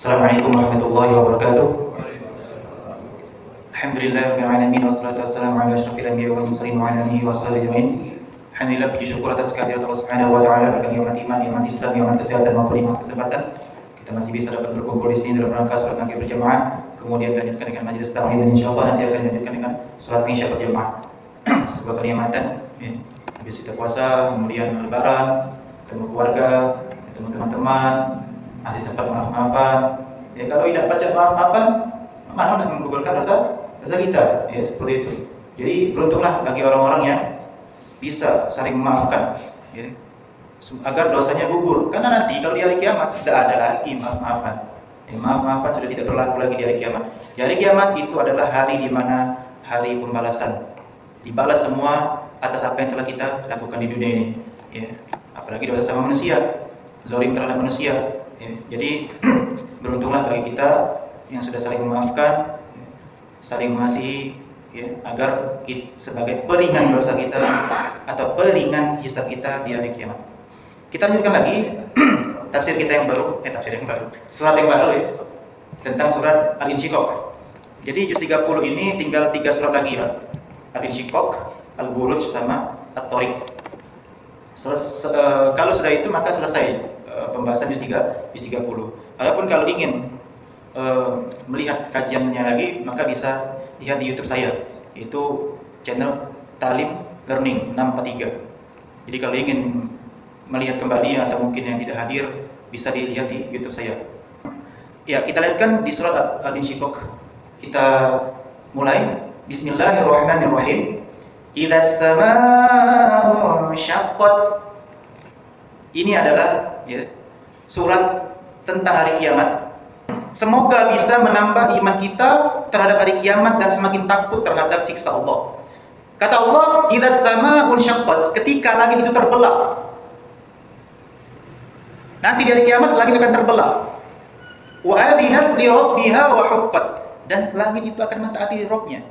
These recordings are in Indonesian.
Assalamualaikum warahmatullahi wabarakatuh. Alhamdulillahirabbil alamin wassalatu wassalamu ala asyrofil anbiya'i wal mursalin wa ala alihi washabihi ajmain. Alhamdulillah, puji syukur atas kehadirat Allah Subhanahu wa taala, berikan nikmat iman, nikmat Islam, nikmat kesehatan maupun nikmat kesempatan. Kita masih bisa dapat berkumpul di sini dalam rangka salat maghrib berjamaah, kemudian dilanjutkan dengan majelis taklim dan insyaallah nanti akan dilanjutkan dengan salat isya berjamaah. Sebuah kenikmatan ya. Habis kita puasa, kemudian lebaran, ketemu keluarga, ketemu teman-teman, masih sempat maaf-maafan. Ya, kalau tidak baca maaf-maafan, mana akan menggugurkan rasa kita. Ya, seperti itu. Jadi beruntunglah bagi orang-orang yang bisa saling memaafkan, ya, agar dosanya gugur. Karena nanti kalau di hari kiamat tidak ada lagi maaf-maafan. Ya, maaf-maafan sudah tidak berlaku lagi di hari kiamat. Di hari kiamat itu adalah hari di mana hari pembalasan. Dibalas semua atas apa yang telah kita lakukan di dunia ini. Ya, apalagi dosa sama manusia, zalim terhadap manusia. Ya, jadi beruntunglah bagi kita yang sudah saling memaafkan, ya, saling mengasihi, ya, agar kita, sebagai peringan dosa kita atau peringan hisab kita di hari kiamat. Kita lanjutkan lagi tafsir kita yang baru, surat yang baru ya, tentang surat Al-Insyiqaq. Jadi juz 30 ini tinggal 3 surat lagi ya. Al-Insyiqaq, Al-Buruj sama At-Tariq. Kalau sudah itu maka selesai pembahasan juz 30. Adapun kalau ingin melihat kajiannya lagi, maka bisa lihat di YouTube saya, yaitu channel Talim Learning 643. Jadi kalau ingin melihat kembali atau mungkin yang tidak hadir, bisa dilihat di YouTube saya. Ya, kita lanjutkan di surat Al-Insyiqaq. Kita mulai. Bismillahirrahmanirrahim. Idzas samaa'u syaqqat. Ini adalah ya, surat tentang hari kiamat. Semoga bisa menambah iman kita terhadap hari kiamat dan semakin takut terhadap siksa Allah. Kata Allah, idzas samaa'u syaqqat, ketika langit itu terbelah. Nanti di hari kiamat langit akan terbelah. Wa adzinat li rabbiha wa huqqat, dan langit itu akan mentaati Rabbnya.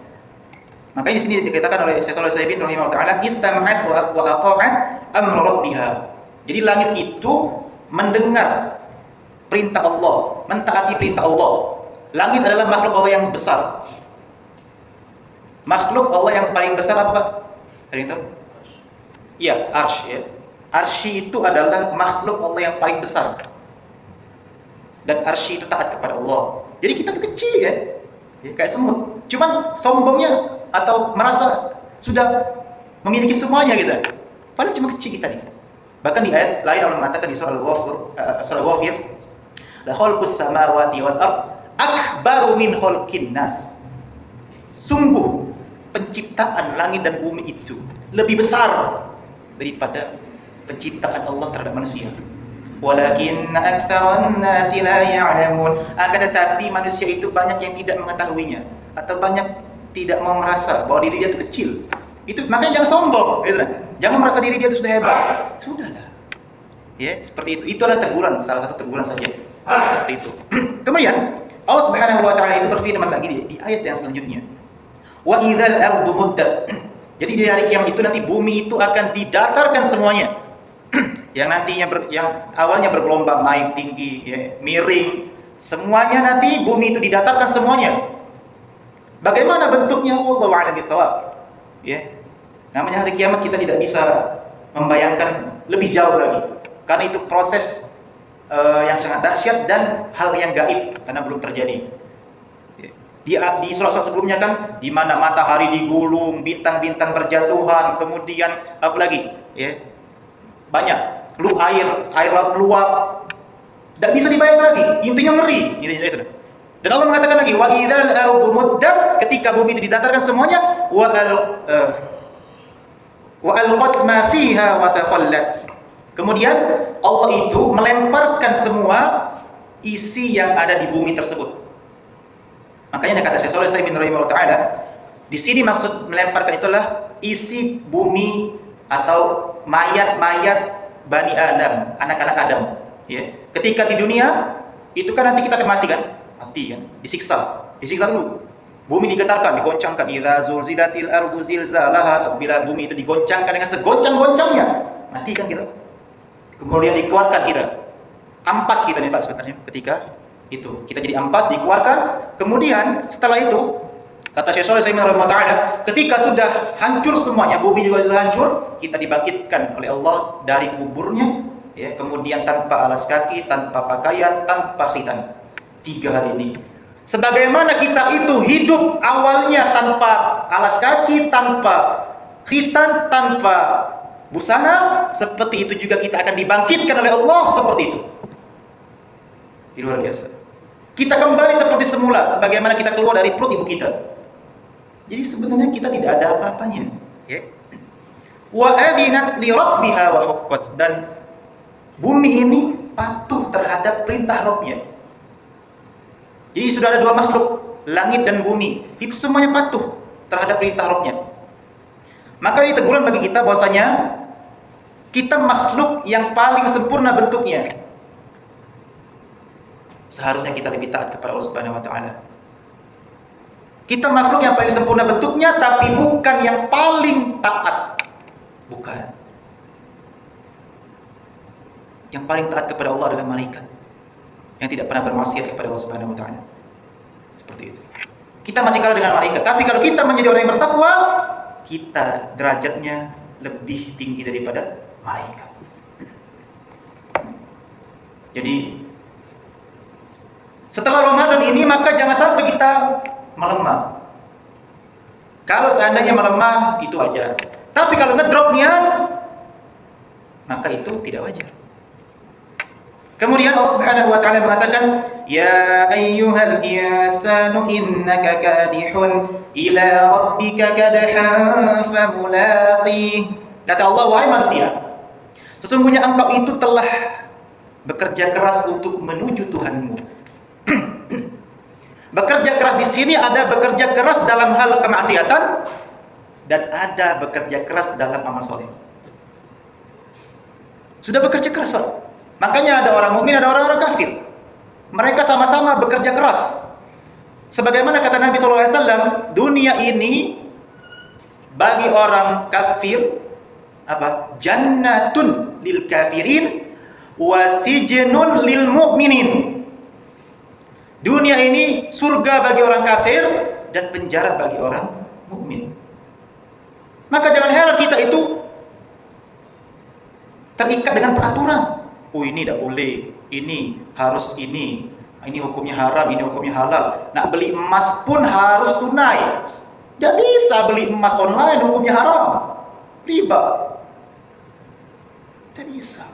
Makanya di sini dikatakan oleh Syekh Shalih Al-Utsaimin rahimahullah taala, istama'at wa ata'at amra rabbiha. Jadi langit itu mendengar perintah Allah, mentaati perintah Allah. Langit adalah makhluk Allah yang besar. Makhluk Allah yang paling besar apa, Pak? Ada yang tahu? Iya, arsy ya. Arsy itu adalah makhluk Allah yang paling besar. Dan arsy itu taat kepada Allah. Jadi kita tuh kecil kan? Ya, kayak semut. Cuman sombongnya atau merasa sudah memiliki semuanya gitu. Padahal cuma kecil kita nih. Bahkan di ayat lain Allah mengatakan di surah Al-Ghafir, la khalqus samawati wal ard akbaru min khalqin nas. Sungguh penciptaan langit dan bumi itu lebih besar daripada penciptaan Allah terhadap manusia. Walakinna aktsaran nasi la ya'lamun. Akan tetapi manusia itu banyak yang tidak mengetahuinya atau banyak tidak mau merasa bahwa diri dia itu kecil. Itu makanya jangan sombong, gitu. Jangan merasa diri dia itu sudah hebat. Sudahlah. Ya, seperti itu. Itu adalah teguran, salah satu teguran saja. Seperti itu. Kemudian Allah Subhanahu wa taala itu berfirman lagi di ayat yang selanjutnya. Wa idzal ardu muddat. Jadi di hari kiamat itu nanti bumi itu akan didatarkan semuanya. Yang nantinya yang awalnya bergelombang naik tinggi, ya, miring, semuanya nanti bumi itu didatarkan semuanya. Bagaimana bentuknya? Wallahu a'lam bishawab. Ya. Namanya hari kiamat kita tidak bisa membayangkan lebih jauh lagi. Karena itu proses yang sangat dahsyat dan hal yang gaib karena belum terjadi. Ya. Di surat-surat sebelumnya kan di mana matahari digulung, bintang-bintang berjatuhan, kemudian apa lagi? Ya. Banyak air laut meluap. Tidak bisa dibayang lagi. Intinya ngeri. Itu. Dan Allah mengatakan lagi, wa idzal ardu muddat, ketika bumi itu didatarkan semuanya, wa alqat ma fiha wa takhallat. Kemudian Allah itu melemparkan semua isi yang ada di bumi tersebut. Makanya kata Syekh Shalih Al-Utsaimin rahimahullah taala, di sini maksud melemparkan itulah isi bumi atau mayat-mayat Bani Adam, anak-anak Adam. Ya. Ketika di dunia itu kan nanti kita akan mati kan? Mati kan, disiksa dulu. Bumi digetarkan, digoncangkan. Idza zulzilatil ardu zilzalaha, bila bumi itu digoncangkan dengan segoncang-goncangnya, mati kan kita. Kemudian dikeluarkan kita. Ampas kita nih Pak sebenarnya ketika Itu kita jadi ampas, dikeluarkan. Kemudian setelah itu, kata Syekh Shalih Al-Utsaimin, ketika sudah hancur semuanya, bumi juga sudah hancur, kita dibangkitkan oleh Allah dari kuburnya, ya, kemudian tanpa alas kaki, tanpa pakaian, tanpa khitan. 3 hari ini. Sebagaimana kita itu hidup awalnya tanpa alas kaki, tanpa khitan, tanpa busana, seperti itu juga kita akan dibangkitkan oleh Allah seperti itu. Ini luar biasa. Kita kembali seperti semula, sebagaimana kita keluar dari perut ibu kita. Jadi sebenarnya kita tidak ada apa-apanya. Wa adzinat li rabbiha wa huqqat, dan bumi ini patuh terhadap perintah Rabbnya. Jadi sudah ada 2 makhluk, langit dan bumi, itu semuanya patuh terhadap perintah Rabbnya. Maka ini teguran bagi kita bahwasanya kita makhluk yang paling sempurna bentuknya. Seharusnya kita lebih taat kepada Allah Subhanahu wa taala. Kita makhluk yang paling sempurna bentuknya, tapi bukan yang paling taat. Bukan. Yang paling taat kepada Allah adalah malaikat yang tidak pernah bermaksiat kepada Allah Subhanahu wa taala. Seperti itu. Kita masih kalah dengan malaikat, tapi kalau kita menjadi orang yang bertakwa, kita derajatnya lebih tinggi daripada malaikat. Jadi setelah Ramadan ini maka jangan sampai kita melemah. Kalau seandainya melemah itu wajar. Tapi kalau ngedrop niat, maka itu tidak wajar. Kemudian Allah Subhanahu wa taala mengatakan, "Ya ayyuhal insanu innaka kadihun ila rabbika kadhan famulaqih." Kata Allah, wahai manusia, sesungguhnya engkau itu telah bekerja keras untuk menuju Tuhanmu. Bekerja keras di sini ada bekerja keras dalam hal kemaksiatan dan ada bekerja keras dalam amal soleh. Sudah bekerja keras, Pak. Makanya ada orang mukmin, ada orang-orang kafir. Mereka sama-sama bekerja keras. Sebagaimana kata Nabi SAW, dunia ini bagi orang kafir apa? Jannatun lil kafirin wa sijnun lil mu'minin. Dunia ini surga bagi orang kafir dan penjara bagi orang mukmin. Maka jangan heran kita itu terikat dengan peraturan. Oh, ini tidak boleh, ini harus ini hukumnya haram, ini hukumnya halal. Nak beli emas pun harus tunai. Tidak bisa beli emas online hukumnya haram, riba. Tidak bisa.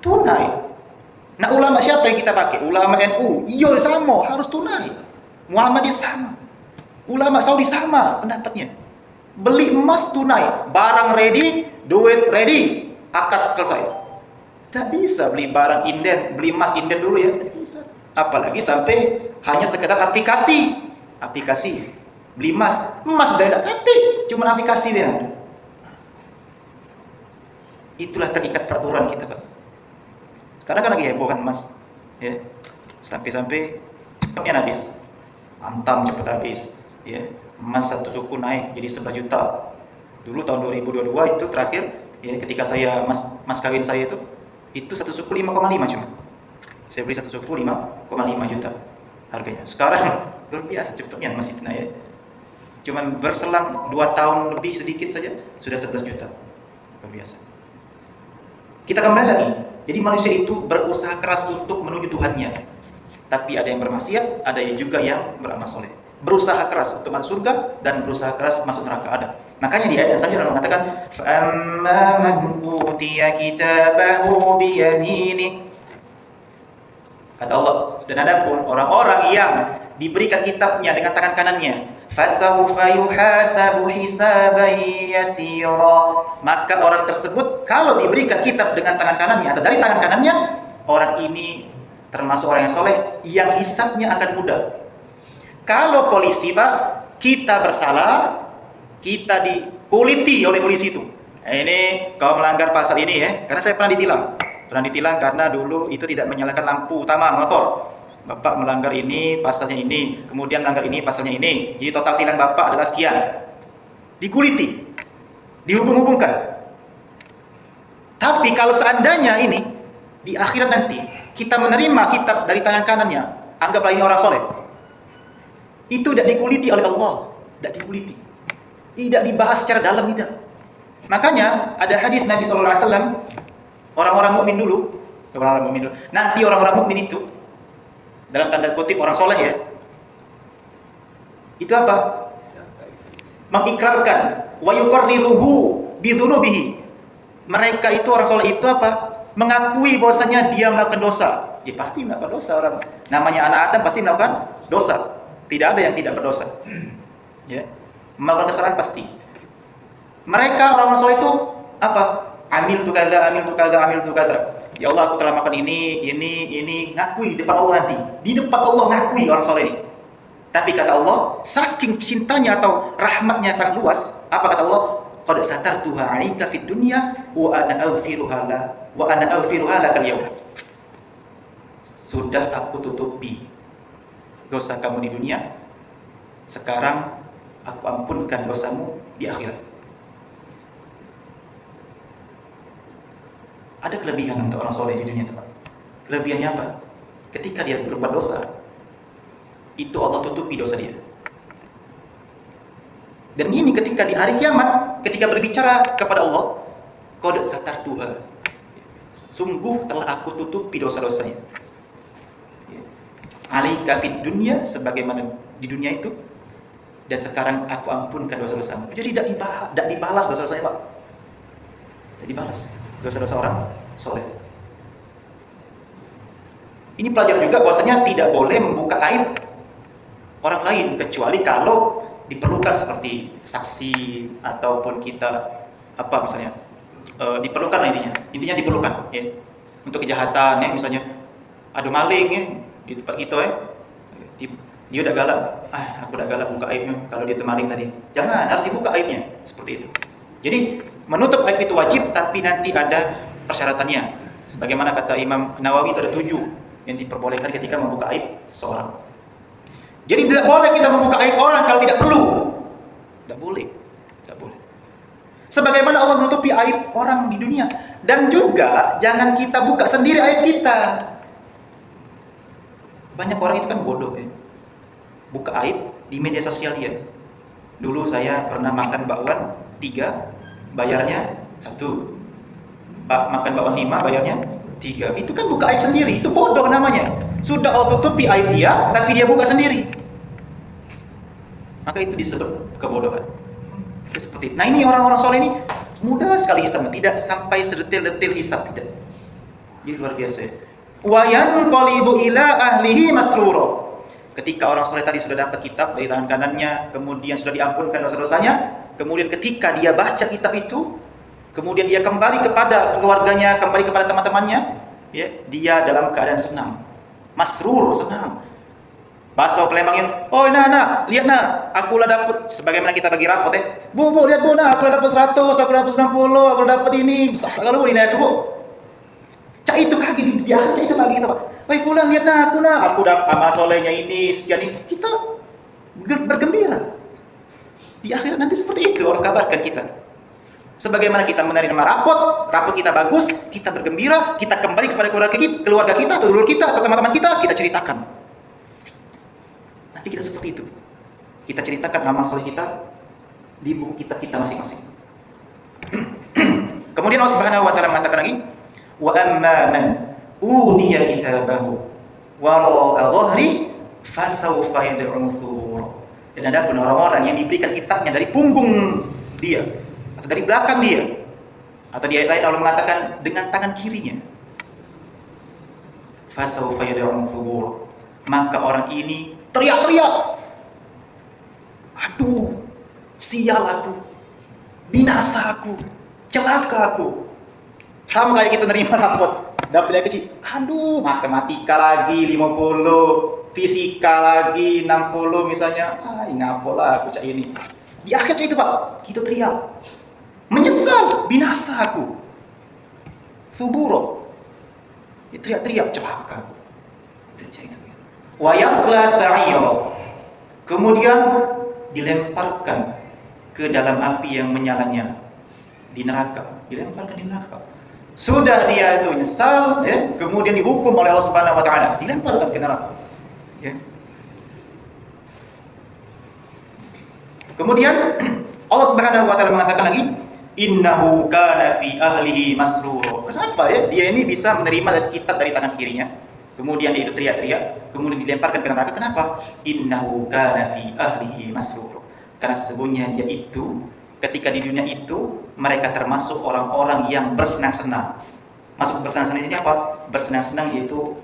Tunai. Nah, ulama siapa yang kita pakai? Ulama NU. Iya sama, harus tunai. Muhammadiyah sama. Ulama Saudi sama pendapatnya. Beli emas tunai, barang ready, duit ready, akad selesai. Tak bisa beli barang inden, beli emas inden dulu ya, tak bisa. Apalagi sampai hanya sekedar aplikasi. Beli emas sudah tidak cantik, cuma aplikasi dia. Itulah terikat peraturan kita, Pak. Karena kan lagi heboh kan emas, ya, sampai cepatnya habis, antam cepat habis, ya, emas satu suku naik jadi 11 juta. Dulu tahun 2022 itu terakhir, ya, ketika saya mas kawin saya itu satu suku 5,5 cuma. Saya beli satu suku 5,5 juta harganya. Sekarang luar biasa cepatnya emas itu naik. Cuman berselang 2 tahun lebih sedikit saja sudah 11 juta, luar biasa. Kita kembali lagi. Jadi manusia itu berusaha keras untuk menuju Tuhannya. Tapi ada yang bermaksiat, ada juga yang beramal soleh. Berusaha keras untuk masuk surga dan berusaha keras masuk neraka ada. Makanya di ayat yang selanjutnya Allah mengatakan, "Fa'amma man utiya kitabahu biyaminih." Kata Allah, dan adapun orang-orang yang diberikan kitabnya dengan tangan kanannya, fasawfa yuhasabu hisaban yasira. Maka orang tersebut kalau diberikan kitab dengan tangan kanannya atau dari tangan kanannya, orang ini termasuk orang yang soleh yang hisabnya akan mudah. Kalau polisi, Pak, kita bersalah, kita dikuliti oleh polisi itu. Ini kau melanggar pasal ini ya, karena saya pernah ditilang karena dulu itu tidak menyalakan lampu utama motor. Bapak melanggar ini, pasalnya ini, kemudian melanggar ini, pasalnya ini. Jadi total tilang Bapak adalah sekian. Dikuliti, dihubung-hubungkan. Tapi kalau seandainya ini di akhirat nanti kita menerima kitab dari tangan kanannya, anggaplah ini orang soleh, itu tidak dikuliti oleh Allah, tidak dikuliti, tidak dibahas secara dalam, tidak. Makanya ada hadis Nabi SAW, orang-orang mukmin dulu, nanti orang-orang mukmin itu dalam tanda kutip orang soleh ya, itu apa? Mengikrarkan wa yuqarriruhu bidzunubihi. Mereka itu orang soleh itu apa? Mengakui bahwasanya dia melakukan dosa. Ya pasti melakukan dosa orang. Namanya anak Adam pasti melakukan dosa. Tidak ada yang tidak berdosa. Ya. Melakukan kesalahan pasti. Mereka orang soleh itu apa? Amil tu kada. Ya Allah, aku telah melakukan ini, ngakui di depan Allah nanti. Di depan Allah ngakui orang soleh ini. Tapi kata Allah, saking cintanya atau rahmatnya sangat luas, apa kata Allah? Qad satartuha 'alaika fid dunya wa ana aghfiruha lakal yaum. Sudah aku tutupi dosa kamu di dunia. Sekarang aku ampunkan dosamu di akhirat. Ada kelebihan untuk orang soleh di dunia, teman. Kelebihannya apa? Ketika dia berbuat dosa, itu Allah tutupi dosa dia. Dan ini ketika di hari kiamat, ketika berbicara kepada Allah, qad satartuha, sungguh telah aku tutupi dosa-dosanya. Alaika fid dunya, sebagaimana di dunia itu, dan sekarang aku ampunkan dosa-dosamu. Jadi tidak dibalas dosa-dosanya, Pak. Tidak dibalas dosa-dosa orang soleh. Ini pelajaran juga bahwasanya tidak boleh membuka aib orang lain kecuali kalau diperlukan, seperti saksi ataupun kita apa misalnya diperlukan lah, intinya diperlukan ya, untuk kejahatan ya, misalnya ada maling ya di tempat kita ya, dia udah galak, aku udah galak buka aibnya kalau dia maling tadi, jangan, harus dibuka aibnya, seperti itu. Jadi menutup aib itu wajib, tapi nanti ada persyaratannya, sebagaimana kata Imam Nawawi itu ada 7 yang diperbolehkan ketika membuka aib seseorang. Jadi tidak boleh kita membuka aib orang kalau tidak perlu. Tidak boleh. Tidak boleh. Sebagaimana Allah menutupi aib orang di dunia. Dan juga jangan kita buka sendiri aib kita. Banyak orang itu kan bodoh ya. Buka aib di media sosial dia. Dulu saya pernah makan bakwan 3, bayarnya 1. Makan bakwan 5, bayarnya 3. Itu kan buka aib sendiri. Itu bodoh namanya. Sudah Allah tutupi aib dia, tapi dia buka sendiri. Maka itu disebut kebodohan. Itu seperti itu. Nah ini orang-orang soleh ini mudah sekali hisab, tidak sampai sedetil-detil hisab, tidak. Jadi luar biasa. Wa yanqalibu ila ahlihi masrura. Ketika orang soleh tadi sudah dapat kitab dari tangan kanannya, kemudian sudah diampunkan dosa-dosanya, kemudian ketika dia baca kitab itu, kemudian dia kembali kepada keluarganya, kembali kepada teman-temannya, ya, dia dalam keadaan senang. Masrur, senang. Bahasa Palembangnya, oh nah, lihat nah, aku lah dapat, sebagaimana kita bagi rapot ya. Bu, lihat bu, nah, aku lah dapat 100, aku dapat 90, aku dapat ini, besar sekali bu, ini aku bu. Cak itu kaget, dia aja itu bagi kita, Pak. Woi pulang, lihat nah, aku dapat amal solehnya ini, sekian ini. Kita bergembira. Di akhirat nanti seperti itu, orang kabarkan kita. Sebagaimana kita menerima rapot kita bagus, kita bergembira, kita kembali kepada keluarga kita, atau dulur kita, atau teman-teman kita ceritakan. Nanti kita seperti itu. Kita ceritakan amal soleh kita di buku kitab kita masing-masing. Kemudian Allah Subhanahu wa taala mengatakan lagi, wa amma man utiya kitabahu wara'a dhahri fasawfa yad'u thubura. Dan ada pun orang-orang yang diberikan kitabnya dari punggung dia, atau dari belakang dia, atau di ayat lain Allah mengatakan dengan tangan kirinya. Fasawfa yad'u thubura. Maka orang ini teriak-teriak, aduh, sial aku, binasa aku, celaka aku. Sama kayak kita nerima rapot, dapat yang kecil, aduh, matematika lagi 50, fisika lagi 60 misalnya, ngapolah aku cak ini. Di akhir itu Pak, kita teriak, menyesal, binasa aku, suburo, teriak-teriak, celaka aku. Wa yasla sa'ira. Kemudian dilemparkan ke dalam api yang menyalanya, di neraka, dilemparkan di neraka. Sudah dia itu nyesal, ya, kemudian dihukum oleh Allah Subhanahu wa taala, dilemparkan ke neraka. Ya. Kemudian Allah Subhanahu wa taala mengatakan lagi, innahu kana fi ahlihi masrur. Kenapa ya? Dia ini bisa menerima kitab dari tangan kirinya. Kemudian dia itu teriak-teriak, kemudian dilemparkan ke neraka. Kenapa? Innahu kana fi ahlihi masrur. Karena sesungguhnya dia itu ketika di dunia itu mereka termasuk orang-orang yang bersenang-senang. Masuk bersenang-senang ini apa? Bersenang-senang yaitu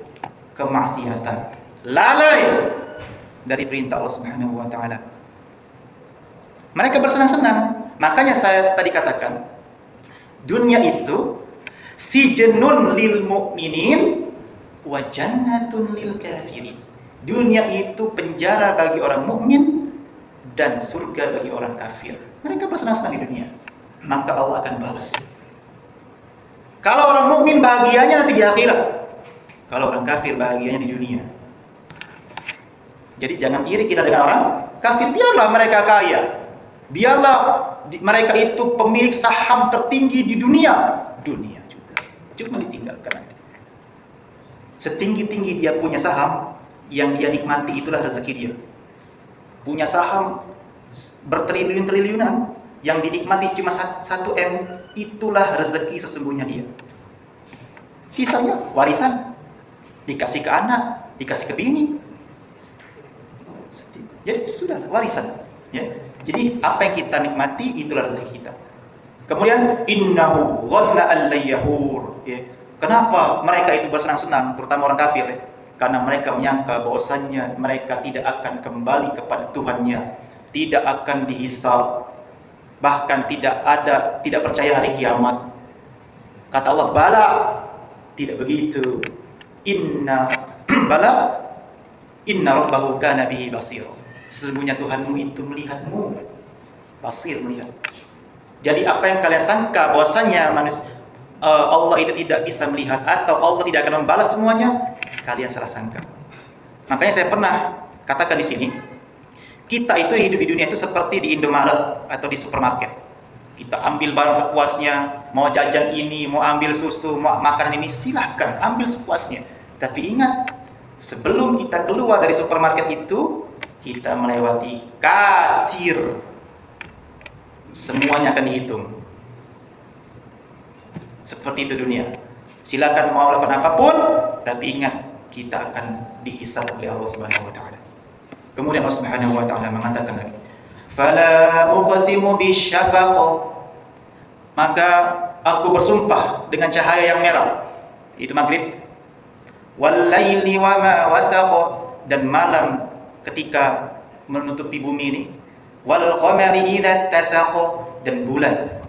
kemaksiatan. Lalai dari perintah Allah Subhanahu wa taala. Mereka bersenang-senang. Makanya saya tadi katakan, dunia itu sijnun lil mu'minin wa jannatun lil kafirin. Dunia itu penjara bagi orang mukmin dan surga bagi orang kafir. Mereka bersenang-senang di dunia, maka Allah akan balas. Kalau orang mukmin bahagianya nanti di akhirat, kalau orang kafir bahagianya di dunia. Jadi jangan iri kita dengan orang kafir. Biarlah mereka kaya, biarlah mereka itu pemilik saham tertinggi di dunia juga, cuma ditinggalkan nanti. Setinggi-tinggi dia punya saham, yang dia nikmati itulah rezeki dia. Punya saham bertriliun-triliunan, yang dinikmati cuma 1 M, itulah rezeki sesungguhnya dia. Sisanya warisan, dikasih ke anak, dikasih ke bini. Jadi sudah warisan, ya. Jadi apa yang kita nikmati itulah rezeki kita. Kemudian innahu dhanna an la yahur, ya. Kenapa mereka itu bersenang-senang, terutama orang kafir, ya? Karena mereka menyangka bahwasannya mereka tidak akan kembali kepada Tuhannya, tidak akan dihisab, bahkan tidak percaya hari kiamat. Kata Allah, bala, tidak begitu. Bala, inna rabbahu kana bihi basir. Sesungguhnya Tuhanmu itu melihatmu, basir, melihat. Jadi apa yang kalian sangka bahwasanya Allah itu tidak bisa melihat atau Allah tidak akan membalas semuanya, kalian salah sangka. Makanya saya pernah katakan di sini, kita itu hidup di dunia itu seperti di Indomaret atau di supermarket. Kita ambil barang sepuasnya, mau jajan ini, mau ambil susu, mau makan ini, silahkan ambil sepuasnya. Tapi ingat, sebelum kita keluar dari supermarket itu, kita melewati kasir. Semuanya akan dihitung. Seperti itu dunia. Silakan mau lakukan apapun, tapi ingat, kita akan dihisab oleh Allah Subhanahu wa taala. Kemudian Allah Subhanahu wa taala mengatakan lagi, "Fala uqsimu bisyafaq." Maka aku bersumpah dengan cahaya yang merah, itu maghrib. Wal laili wa ma wasaq, dan malam ketika menutupi bumi ini. Wal qamari idza tasaq, dan bulan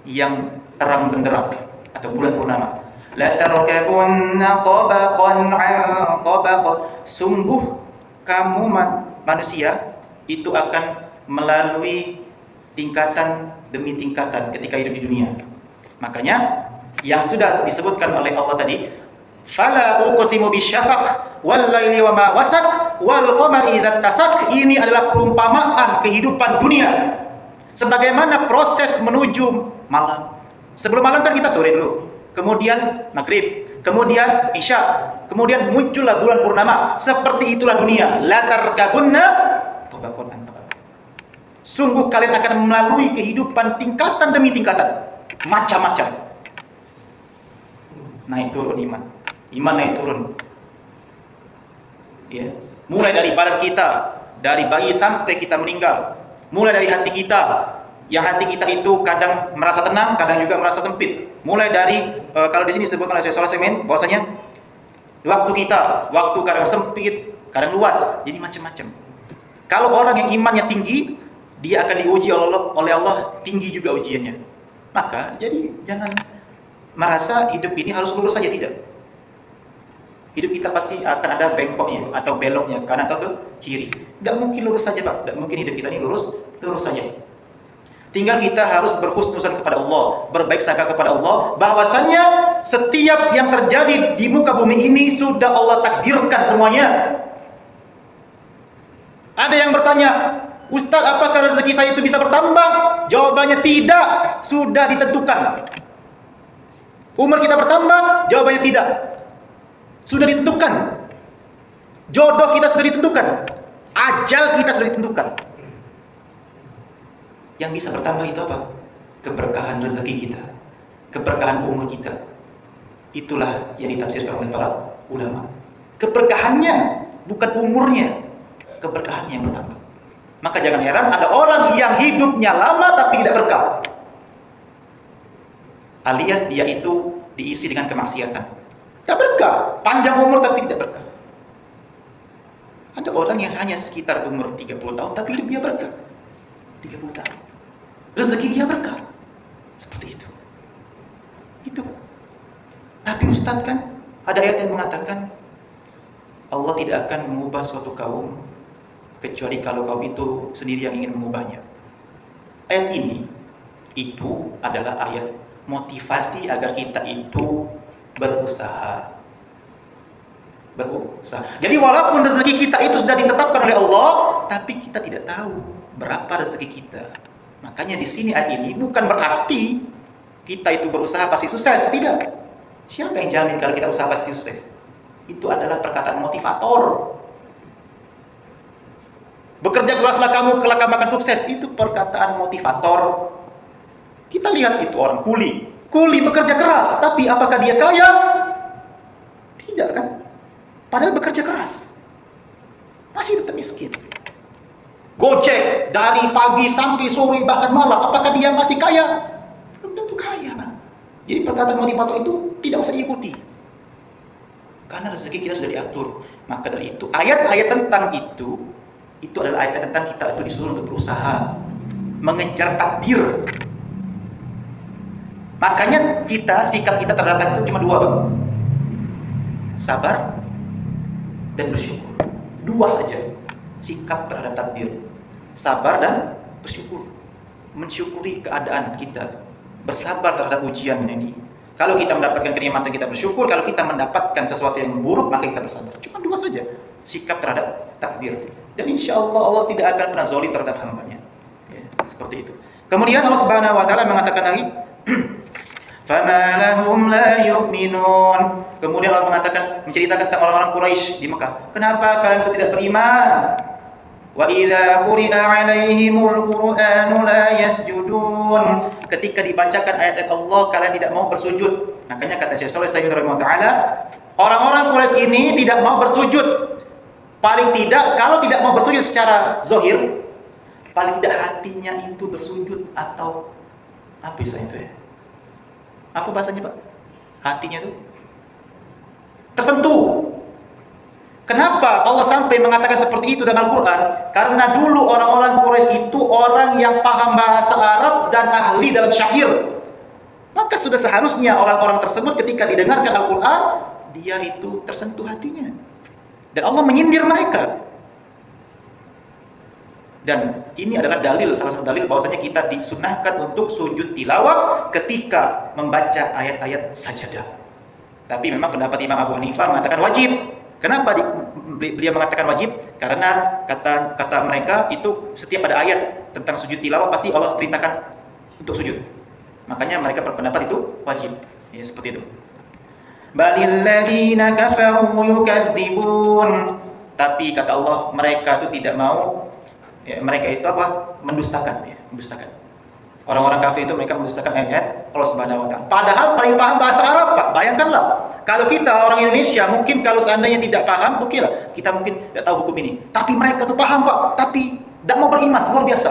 yang terang benderang atau bulan purnama. La tarkabunna tabaqan 'an tabaq. Sungguh kamu manusia itu akan melalui tingkatan demi tingkatan ketika hidup di dunia. Makanya yang sudah disebutkan oleh Allah tadi, fala uqsimu bisyafaq wal laili wa ma wasaq wal qamari idza tasaq, ini adalah perumpamaan kehidupan dunia. Sebagaimana proses menuju malam. Sebelum malam kan kita sore dulu, kemudian maghrib, kemudian isya, kemudian muncullah bulan purnama. Seperti itulah dunia. La tarkabunna tabaqan an tabaq. Sungguh kalian akan melalui kehidupan tingkatan demi tingkatan, macam-macam. Naik turun iman naik turun. Ya, mulai dari badan kita, dari bayi sampai kita meninggal. Mulai dari hati kita, yang hati kita itu kadang merasa tenang, kadang juga merasa sempit. Mulai dari kalau di sini disebutkan oleh Syekh Shalih Al-Utsaimin bahwasanya waktu kadang sempit, kadang luas, jadi macam-macam. Kalau orang yang imannya tinggi, dia akan diuji oleh Allah, tinggi juga ujiannya. Maka jadi jangan merasa hidup ini harus lurus saja, tidak. Hidup kita pasti akan ada bengkoknya atau beloknya, kanan atau ke kiri. Tidak mungkin lurus saja, Pak. Tidak mungkin hidup kita ini lurus saja. Tinggal kita harus berhusnuzan kepada Allah, berbaik sangka kepada Allah, bahwasannya setiap yang terjadi di muka bumi ini sudah Allah takdirkan semuanya. Ada yang bertanya, Ustaz, apakah rezeki saya itu bisa bertambah? Jawabannya tidak, sudah ditentukan. Umur kita bertambah? Jawabannya tidak. Sudah ditentukan. Jodoh kita sudah ditentukan. Ajal kita sudah ditentukan. Yang bisa bertambah itu apa? Keberkahan rezeki kita, keberkahan umur kita. Itulah yang ditafsirkan oleh para ulama. Keberkahannya, bukan umurnya. Keberkahannya yang bertambah. Maka jangan heran ada orang yang hidupnya lama tapi tidak berkah. Alias dia itu diisi dengan kemaksiatan. Tidak berkah. Panjang umur tapi tidak berkah. Ada orang yang hanya sekitar umur 30 tahun tapi hidup dia berkah. 30 tahun. Rezeki dia berkah. Seperti itu. Itu. Tapi Ustaz kan ada ayat yang mengatakan Allah tidak akan mengubah suatu kaum kecuali kalau kaum itu sendiri yang ingin mengubahnya. Ayat ini itu adalah ayat motivasi agar kita itu berusaha. Jadi walaupun rezeki kita itu sudah ditetapkan oleh Allah, tapi kita tidak tahu berapa rezeki kita. Makanya di sini ayat ini bukan berarti kita itu berusaha pasti sukses, tidak. Siapa yang jamin kalau kita usaha pasti sukses? Itu adalah perkataan motivator. Bekerja keraslah kamu, kelak kamu akan sukses. Itu perkataan motivator. Kita lihat itu orang kuli. Kuli bekerja keras, tapi apakah dia kaya? Tidak kan? Padahal bekerja keras. Masih tetap miskin. Gojek dari pagi sampai sore bahkan malam. Apakah dia masih kaya? Belum tentu kaya, Bang. Jadi perkataan motivator itu tidak usah diikuti. Karena rezeki kita sudah diatur. Maka dari itu, ayat-ayat tentang itu adalah ayat tentang kita itu disuruh untuk berusaha mengejar takdir. Makanya sikap kita terhadap takdir itu cuma dua, Bang. Sabar dan bersyukur. Dua saja sikap terhadap takdir. Sabar dan bersyukur. Mensyukuri keadaan kita. Bersabar terhadap ujian ini. Kalau kita mendapatkan kenikmatan kita bersyukur, kalau kita mendapatkan sesuatu yang buruk maka kita bersabar. Cuma dua saja sikap terhadap takdir. Dan insya Allah Allah tidak akan pernah zalim terhadap hambanya. Ya, seperti itu. Kemudian Allah Subhanahu Wa Taala mengatakan lagi, فَمَا لَهُمْ لَا يُؤْمِنُونَ. Kemudian Allah mengatakan, menceritakan tentang orang-orang Quraisy di Mekah. Kenapa kalian itu tidak beriman? وَإِذَا قُرِئَ عَلَيْهِمُ الْقُرْآنُ لَا يَسْجُدُونَ. Ketika dibacakan ayat-ayat Allah, kalian tidak mau bersujud. Makanya kata Syekh Shalih Al-Utsaimin rahimahullah taala, orang-orang Quraisy ini tidak mau bersujud. Paling tidak, kalau tidak mau bersujud secara zahir, paling tidak hatinya itu bersujud atau apa istilahnya itu ya? Apa bahasanya, Pak? Hatinya itu tersentuh. Kenapa Allah sampai mengatakan seperti itu dalam Al-Quran? Karena dulu orang-orang Quraisy itu orang yang paham bahasa Arab dan ahli dalam syair. Maka sudah seharusnya orang-orang tersebut ketika didengarkan Al-Quran, dia itu tersentuh hatinya. Dan Allah menyindir mereka. Dan ini adalah dalil, salah satu dalil bahwasanya kita disunahkan untuk sujud tilawah ketika membaca ayat-ayat sajadah. Tapi memang pendapat Imam Abu Hanifah mengatakan wajib. Kenapa beliau mengatakan wajib? Karena kata mereka itu setiap ada ayat tentang sujud tilawah pasti Allah perintahkan untuk sujud. Makanya mereka berpendapat itu wajib. Ya, seperti itu. Balil ladzina kafaru yukadzibun. Tapi kata Allah mereka itu tidak mau. Ya, mereka itu apa? Mendustakan, ya, mendustakan. Orang-orang kafir itu mereka mendustakan ayat Allah Subhanahu Wa Taala. Padahal paling paham bahasa Arab, Pak. Bayangkanlah, kalau kita orang Indonesia mungkin kalau seandainya tidak paham, oke lah, kita mungkin tidak tahu hukum ini. Tapi mereka tuh paham, Pak. Tapi tidak mau beriman, luar biasa.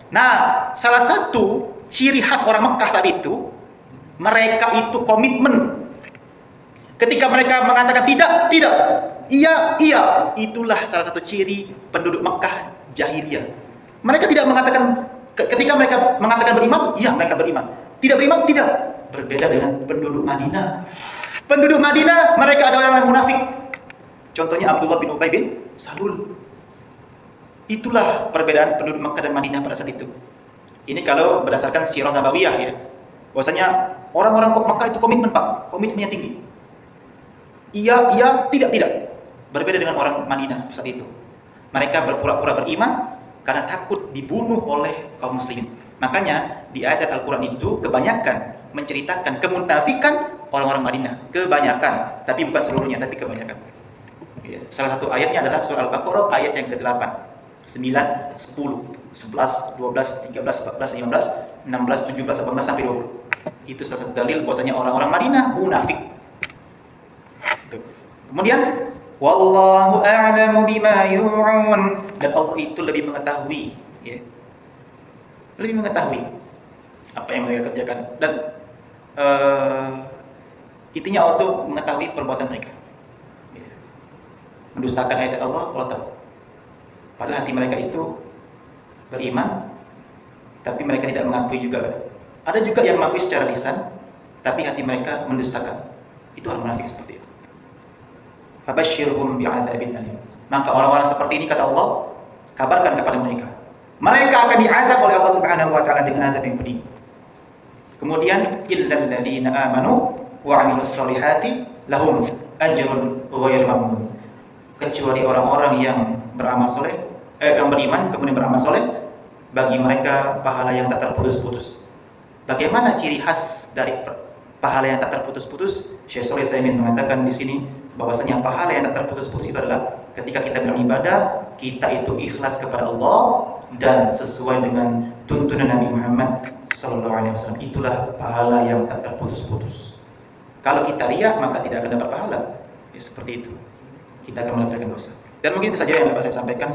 Nah, salah satu ciri khas orang Mekah saat itu, mereka itu komitmen. Ketika mereka mengatakan tidak, iya, itulah salah satu ciri penduduk Mekah jahiliyah. Mereka tidak mengatakan, ketika mereka mengatakan beriman, iya mereka beriman. Tidak beriman, tidak. Berbeda dengan penduduk Madinah. Penduduk Madinah, mereka ada orang yang munafik. Contohnya Abdullah bin Ubay bin Salul. Itulah perbedaan penduduk Mekah dan Madinah pada saat itu. Ini kalau berdasarkan sirah nabawiyah ya. Bahwasanya orang-orang Mekah itu komitmen, Pak. Komitmennya tinggi. Iya, tidak. Berbeda dengan orang Madinah saat itu. Mereka berpura-pura beriman karena takut dibunuh oleh kaum muslimin. Makanya di ayat Al-Quran itu kebanyakan menceritakan kemunafikan orang-orang Madinah, kebanyakan, tapi bukan seluruhnya, tapi kebanyakan. Ya, salah satu ayatnya adalah surah Al-Baqarah ayat yang ke-8, 9, 10, 11, 12, 13, 14, 15, 16, 17, 18 sampai 20. Itu salah satu dalil bahwasanya orang-orang Madinah munafik. Tuh. Kemudian wallahu a'lamu bima yu'un, dan Allah itu lebih mengetahui, ya. Lebih mengetahui apa yang mereka kerjakan, dan intinya Allah itu mengetahui perbuatan mereka. Ya. Mendustakan ayat Allah, Allah tahu. Padahal hati mereka itu beriman, tapi mereka tidak mengakui juga. Ada juga yang mengakui secara lisan, tapi hati mereka mendustakan. Itu orang munafik seperti itu. Fabashshirhum bi'adzabin alim. Maka orang-orang seperti ini, kata Allah, kabarkan kepada mereka, mereka akan diazab oleh Allah Subhanahu wa taala dengan azab yang pedih. Kemudian illal ladzina amanu wa 'amilus shalihati lahum ajrun ghairu mamnun. Kecuali orang-orang yang beramal soleh, yang beriman kemudian beramal soleh, bagi mereka pahala yang tak terputus-putus. Bagaimana ciri khas dari pahala yang tak terputus-putus? Syekh Shalih Utsaimin mengatakan di sini bahwasanya pahala yang tak terputus-putus itu adalah ketika kita beribadah, kita itu ikhlas kepada Allah dan sesuai dengan tuntunan Nabi Muhammad sallallahu alaihi wasallam. Itulah pahala yang tak terputus-putus. Kalau kita riya, maka tidak akan dapat pahala. Ya, seperti itu. Kita akan mendapatkan dosa. Dan mungkin itu saja yang dapat saya sampaikan.